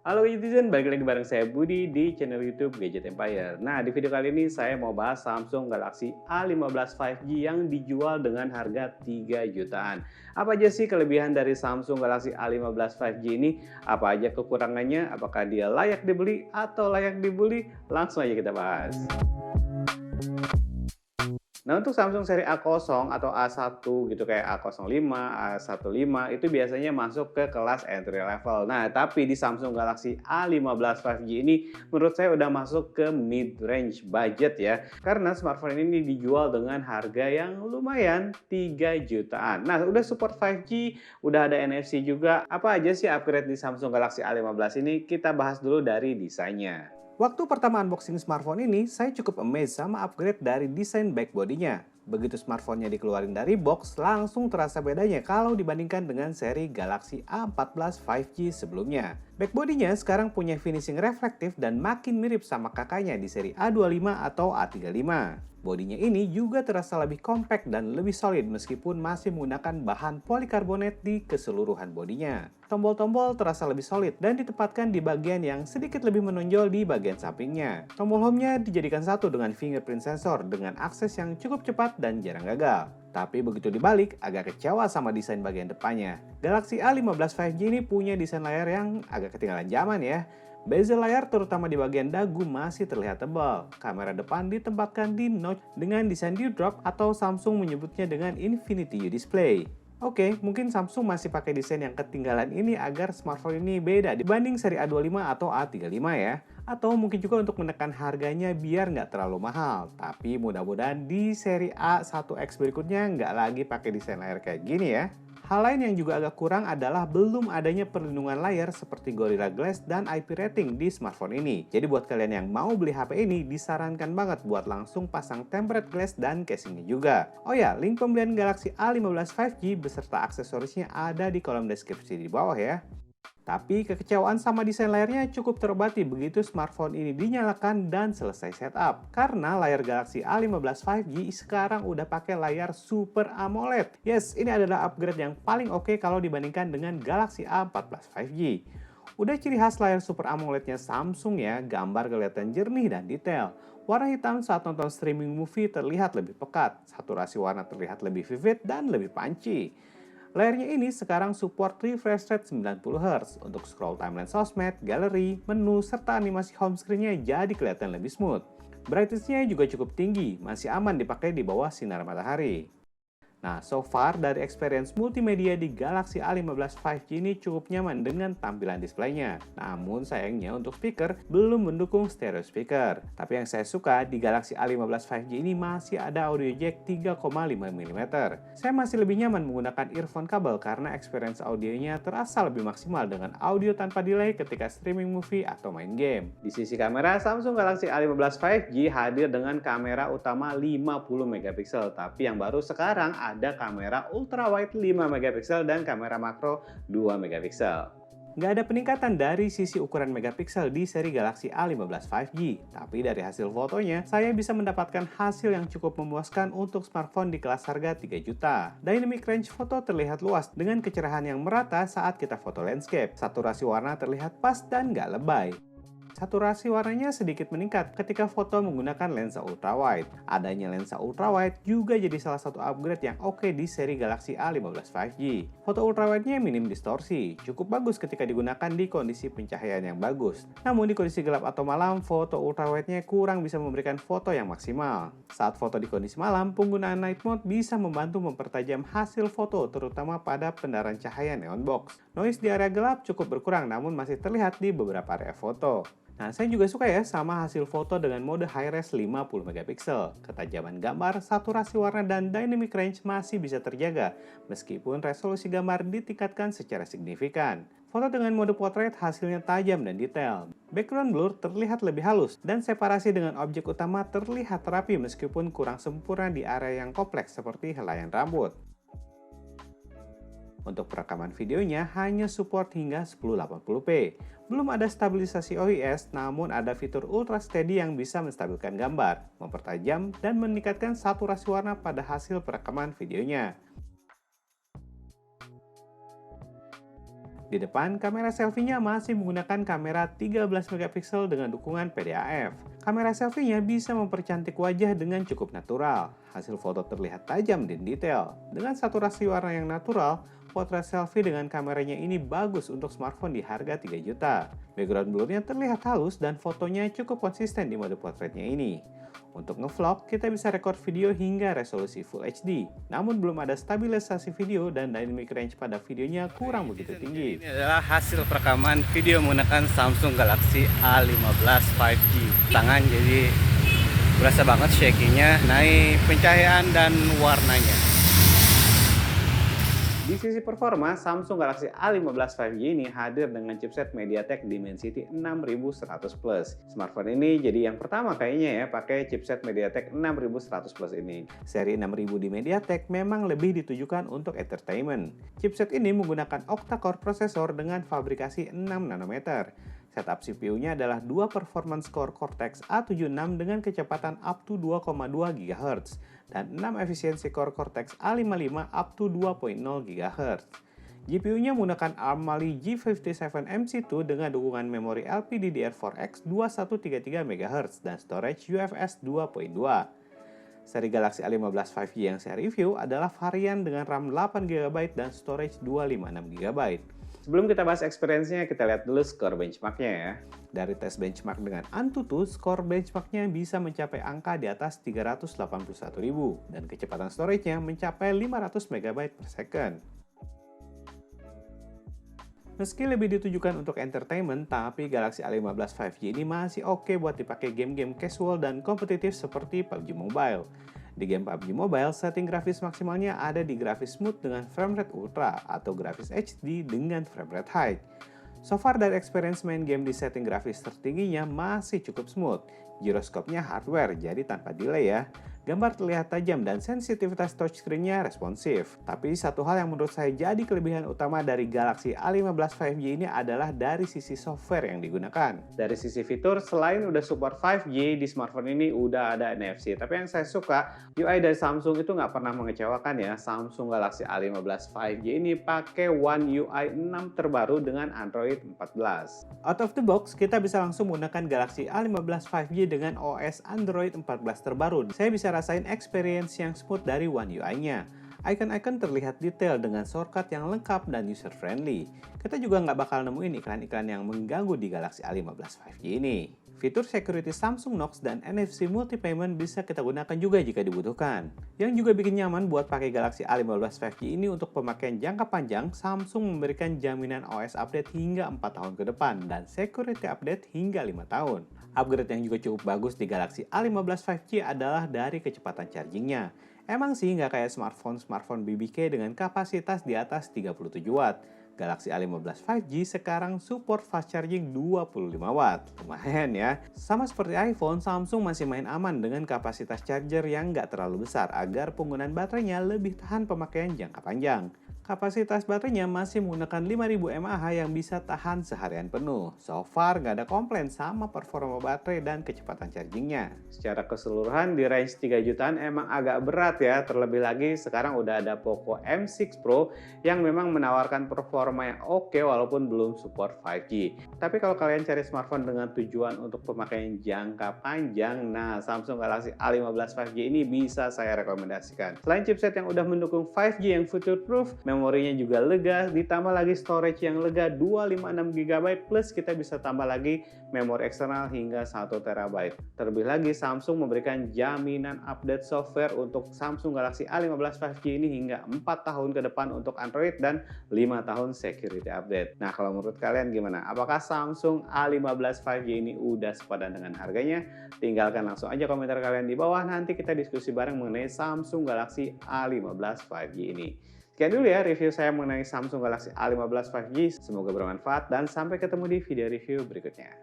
Halo netizen, balik lagi bareng saya Budi di channel YouTube Gadget Empire. Nah, di video kali ini saya mau bahas Samsung Galaxy A15 5G yang dijual dengan harga 3 jutaan. Apa aja sih kelebihan dari Samsung Galaxy A15 5G ini? Apa aja kekurangannya? Apakah dia layak dibeli atau layak dibeli? Langsung aja kita bahas. Nah, untuk Samsung seri A0 atau A1 gitu kayak A05, A15 itu biasanya masuk ke kelas entry level. Nah, tapi di Samsung Galaxy A15 5G ini menurut saya udah masuk ke mid range budget ya. Karena smartphone ini dijual dengan harga yang lumayan 3 jutaan. Nah, udah support 5G, udah ada NFC juga. Apa aja sih upgrade di Samsung Galaxy A15 ini? Kita bahas dulu dari desainnya. Waktu pertama unboxing smartphone ini, saya cukup amazed sama upgrade dari desain backbody-nya. Begitu smartphone-nya dikeluarin dari box, langsung terasa bedanya kalau dibandingkan dengan seri Galaxy A14 5G sebelumnya. Backbody-nya sekarang punya finishing reflektif dan makin mirip sama kakaknya di seri A25 atau A35. Bodinya ini juga terasa lebih compact dan lebih solid meskipun masih menggunakan bahan polikarbonat di keseluruhan bodinya. Tombol-tombol terasa lebih solid dan ditempatkan di bagian yang sedikit lebih menonjol di bagian sampingnya. Tombol home-nya dijadikan satu dengan fingerprint sensor dengan akses yang cukup cepat dan jarang gagal. Tapi begitu dibalik, agak kecewa sama desain bagian depannya. Galaxy A15 5G ini punya desain layar yang agak ketinggalan zaman ya. Bezel layar terutama di bagian dagu masih terlihat tebal. Kamera depan ditempatkan di notch dengan desain teardrop atau Samsung menyebutnya dengan Infinity U Display. Oke, mungkin Samsung masih pakai desain yang ketinggalan ini agar smartphone ini beda dibanding seri A25 atau A35 ya. Atau mungkin juga untuk menekan harganya biar nggak terlalu mahal. Tapi mudah-mudahan di seri A1X berikutnya nggak lagi pakai desain layar kayak gini ya. Hal lain yang juga agak kurang adalah belum adanya perlindungan layar seperti Gorilla Glass dan IP rating di smartphone ini. Jadi buat kalian yang mau beli HP ini, disarankan banget buat langsung pasang tempered glass dan casingnya juga. Oh ya, link pembelian Galaxy A15 5G beserta aksesorisnya ada di kolom deskripsi di bawah ya. Tapi kekecewaan sama desain layarnya cukup terobati begitu smartphone ini dinyalakan dan selesai setup. Karena layar Galaxy A15 5G sekarang udah pakai layar Super AMOLED. Yes, ini adalah upgrade yang paling oke kalau dibandingkan dengan Galaxy A14 5G. Udah ciri khas layar Super AMOLED-nya Samsung ya, gambar kelihatan jernih dan detail. Warna hitam saat nonton streaming movie terlihat lebih pekat, saturasi warna terlihat lebih vivid dan lebih punchy. Layarnya ini sekarang support refresh rate 90Hz untuk scroll timeline sosmed, galeri, menu, serta animasi home screen-nya jadi kelihatan lebih smooth. Brightness-nya juga cukup tinggi, masih aman dipakai di bawah sinar matahari. Nah, so far dari experience multimedia di Galaxy A15 5G ini cukup nyaman dengan tampilan displaynya. Namun sayangnya untuk speaker belum mendukung stereo speaker. Tapi yang saya suka di Galaxy A15 5G ini masih ada audio jack 3,5 mm. Saya masih lebih nyaman menggunakan earphone kabel karena experience audionya terasa lebih maksimal dengan audio tanpa delay ketika streaming movie atau main game. Di sisi kamera, Samsung Galaxy A15 5G hadir dengan kamera utama 50 megapiksel, tapi yang baru sekarang ada kamera ultrawide 5 megapiksel dan kamera makro 2 megapiksel. Nggak ada peningkatan dari sisi ukuran megapiksel di seri Galaxy A15 5G, tapi dari hasil fotonya, saya bisa mendapatkan hasil yang cukup memuaskan untuk smartphone di kelas harga 3 juta. Dynamic range foto terlihat luas dengan kecerahan yang merata saat kita foto landscape. Saturasi warna terlihat pas dan nggak lebay. Saturasi warnanya sedikit meningkat ketika foto menggunakan lensa ultrawide. Adanya lensa ultrawide juga jadi salah satu upgrade yang oke di seri Galaxy A15 5G. Foto ultrawide-nya minim distorsi, cukup bagus ketika digunakan di kondisi pencahayaan yang bagus. Namun di kondisi gelap atau malam, foto ultrawide-nya kurang bisa memberikan foto yang maksimal. Saat foto di kondisi malam, penggunaan night mode bisa membantu mempertajam hasil foto terutama pada penerangan cahaya neon box. Noise di area gelap cukup berkurang namun masih terlihat di beberapa area foto. Nah, saya juga suka ya sama hasil foto dengan mode high-res 50 megapiksel. Ketajaman gambar, saturasi warna, dan dynamic range masih bisa terjaga, meskipun resolusi gambar ditingkatkan secara signifikan. Foto dengan mode portrait hasilnya tajam dan detail. Background blur terlihat lebih halus, dan separasi dengan objek utama terlihat rapi meskipun kurang sempurna di area yang kompleks seperti helaian rambut. Untuk perekaman videonya hanya support hingga 1080p. Belum ada stabilisasi OIS, namun ada fitur Ultra Steady yang bisa menstabilkan gambar, mempertajam, dan meningkatkan saturasi warna pada hasil perekaman videonya. Di depan, kamera selfie-nya masih menggunakan kamera 13 megapiksel dengan dukungan PDAF. Kamera selfie-nya bisa mempercantik wajah dengan cukup natural. Hasil foto terlihat tajam dan detail. Dengan saturasi warna yang natural, potret selfie dengan kameranya ini bagus untuk smartphone di harga 3 juta. Background blurnya terlihat halus dan fotonya cukup konsisten di mode potretnya ini. Untuk ngevlog, kita bisa rekod video hingga resolusi Full HD. Namun belum ada stabilisasi video dan dynamic range pada videonya kurang begitu tinggi. Ini adalah hasil perekaman video menggunakan Samsung Galaxy A15 5G. Tangan jadi berasa banget shakingnya, naik pencahayaan dan warnanya. Di sisi performa, Samsung Galaxy A15 5G ini hadir dengan chipset MediaTek Dimensity 6100 Plus. Smartphone ini jadi yang pertama kayaknya ya pakai chipset MediaTek 6100 Plus ini. Seri 6000 di MediaTek memang lebih ditujukan untuk entertainment. Chipset ini menggunakan octa-core prosesor dengan fabrikasi 6 nanometer. Setup CPU-nya adalah 2 performance core Cortex A76 dengan kecepatan up to 2,2 GHz dan 6 efisiensi core Cortex A55 up to 2.0 GHz. GPU-nya menggunakan ARM Mali G57 MC2 dengan dukungan memori LPDDR4X 2133 MHz dan storage UFS 2.2. Seri Galaxy A15 5G yang saya review adalah varian dengan RAM 8GB dan storage 256GB. Sebelum kita bahas experience-nya, kita lihat dulu skor benchmark-nya ya. Dari tes benchmark dengan Antutu, skor benchmark-nya bisa mencapai angka di atas 381.000 dan kecepatan storage-nya mencapai 500 MB per second. Meski lebih ditujukan untuk entertainment, tapi Galaxy A15 5G ini masih oke buat dipakai game-game casual dan kompetitif seperti PUBG Mobile. Di game PUBG Mobile, setting grafis maksimalnya ada di grafis smooth dengan framerate ultra atau grafis HD dengan framerate high. So far dari experience main game di setting grafis tertingginya masih cukup smooth. Giroskopnya hardware, jadi tanpa delay ya. Gambar terlihat tajam dan sensitivitas touchscreen-nya responsif. Tapi satu hal yang menurut saya jadi kelebihan utama dari Galaxy A15 5G ini adalah dari sisi software yang digunakan. Dari sisi fitur, selain udah support 5G, di smartphone ini udah ada NFC. Tapi yang saya suka, UI dari Samsung itu nggak pernah mengecewakan ya. Samsung Galaxy A15 5G ini pakai One UI 6 terbaru dengan Android 14. Out of the box, kita bisa langsung menggunakan Galaxy A15 5G dengan OS Android 14 terbaru. Saya bisa rasain experience yang smooth dari One UI-nya. Icon-icon terlihat detail dengan shortcut yang lengkap dan user-friendly. Kita juga nggak bakal nemuin iklan-iklan yang mengganggu di Galaxy A15 5G ini. Fitur security Samsung Knox dan NFC multi-payment bisa kita gunakan juga jika dibutuhkan. Yang juga bikin nyaman buat pakai Galaxy A15 5G ini untuk pemakaian jangka panjang, Samsung memberikan jaminan OS update hingga 4 tahun ke depan dan security update hingga 5 tahun. Upgrade yang juga cukup bagus di Galaxy A15 5G adalah dari kecepatan chargingnya. Emang sih nggak kayak smartphone BBK dengan kapasitas di atas 37 Watt. Galaxy A15 5G sekarang support fast charging 25 Watt. Lumayan ya. Sama seperti iPhone, Samsung masih main aman dengan kapasitas charger yang nggak terlalu besar agar penggunaan baterainya lebih tahan pemakaian jangka panjang. Kapasitas baterainya masih menggunakan 5000 mAh yang bisa tahan seharian penuh. So far nggak ada komplain sama performa baterai dan kecepatan chargingnya. Secara keseluruhan di range 3 jutaan emang agak berat ya. Terlebih lagi sekarang udah ada Poco M6 Pro yang memang menawarkan performa yang oke walaupun belum support 5G. Tapi kalau kalian cari smartphone dengan tujuan untuk pemakaian jangka panjang, nah Samsung Galaxy A15 5G ini bisa saya rekomendasikan. Selain chipset yang udah mendukung 5G yang future-proof, memorinya juga lega, ditambah lagi storage yang lega 256GB plus kita bisa tambah lagi memori eksternal hingga 1TB. Terlebih lagi Samsung memberikan jaminan update software untuk Samsung Galaxy A15 5G ini hingga 4 tahun ke depan untuk Android dan 5 tahun security update. Nah kalau menurut kalian gimana? Apakah Samsung A15 5G ini udah sepadan dengan harganya? Tinggalkan langsung aja komentar kalian di bawah, nanti kita diskusi bareng mengenai Samsung Galaxy A15 5G ini. Sekian dulu ya review saya mengenai Samsung Galaxy A15 5G. Semoga bermanfaat dan sampai ketemu di video review berikutnya.